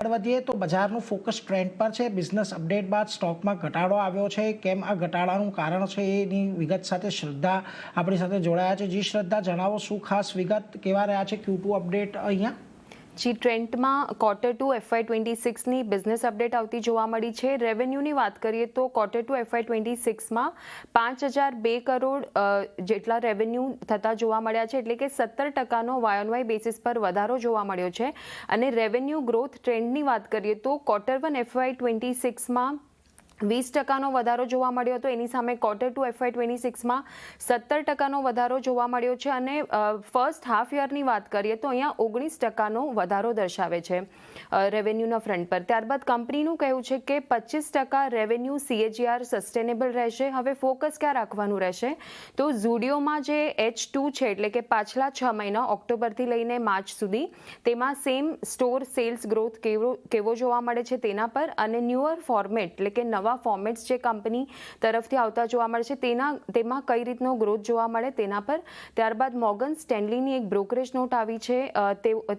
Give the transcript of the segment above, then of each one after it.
આગળ વધીએ તો બજારનું ફોકસ ટ્રેન્ડ પર છે। બિઝનેસ અપડેટ બાદ સ્ટોકમાં ઘટાડો આવ્યો છે। કેમ આ ઘટાડાનું કારણ છે એની વિગત સાથે શ્રદ્ધા આપણી સાથે જોડાયા છે। જી શ્રદ્ધા, જણાવો શું ખાસ વિગત, કેવા રહ્યા છે Q2 અપડેટ અહીંયા? જી, ટ્રેન્ડમાં Q2 FY26ની બિઝનેસ અપડેટ આવતી જોવા મળી છે। રેવન્યુની વાત કરીએ તો Q2 FY26માં 5002 કરોડ જેટલા રેવન્યુ થતા જોવા મળ્યા છે, એટલે કે 17% YoY બેસિસ પર વધારો જોવા મળ્યો છે। અને રેવન્યુ ગ્રોથ ટ્રેન્ડની વાત કરીએ તો Q1 FY26માં 20% વધારો જોવા મળ્યો હતો, એની સામે Q2 FY26માં 17% વધારો જોવા મળ્યો છે। અને ફર્સ્ટ હાફ યરની વાત કરીએ તો અહીંયા 19% વધારો દર્શાવે છે રેવન્યુના ફ્રન્ટ પર। ત્યારબાદ કંપનીનું કહેવું છે કે 25% રેવન્યુ CAGR સસ્ટેનેબલ રહેશે। હવે ફોકસ ક્યાં રાખવાનું રહેશે તો ઝુડિયોમાં જે H2 છે, એટલે કે પાછલા 6 મહિના ઓક્ટોબરથી લઈને માર્ચ સુધી, તેમાં સેમ સ્ટોર સેલ્સ ગ્રોથ કેવો જોવા મળે છે તેના પર, અને ન્યુઅર ફોર્મેટ એટલે કે નવા ફોર્મેટ્સ જે કંપની તરફથી આવતા જોવા મળે છે તેમાં કઈ રીતનો ગ્રોથ જોવા મળે તેના પર। ત્યારબાદ મોર્ગન સ્ટેનલીની એક બ્રોકરેજ નોટ આવી છે।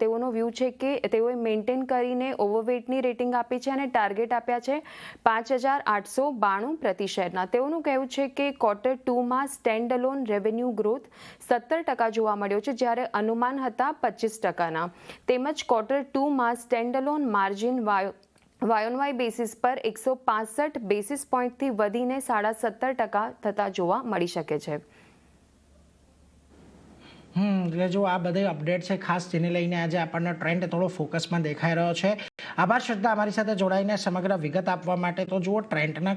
તેઓનો વ્યૂ છે કે તેઓએ મેન્ટેન કરીને ઓવરવેટની રેટિંગ આપી છે અને ટાર્ગેટ આપ્યા છે 5892 પ્રતિ શેરના। તેઓનું કહેવું છે કે Q2માં સ્ટેન્ડ અલોન રેવન્યુ ગ્રોથ 17% જોવા મળ્યો છે, જ્યારે અનુમાન હતા 25%ના। તેમજ Q2માં standalone margin YoY basis પર 165 બેસિસ પોઈન્ટથી વધીને 17.5% થતા જોવા મળી શકે છે। એટલે જો આ બધી અપડેટ છે ખાસ જેને લઈને આજે આપણને ટ્રેન્ડ થોડો ફોકસમાં દેખાઈ રહ્યો છે। આભાર શ્રદ્ધા, અમારી સાથે જોડાઈને સમગ્ર વિગત આપવા માટે। તો જુઓ, ટ્રેન્ડના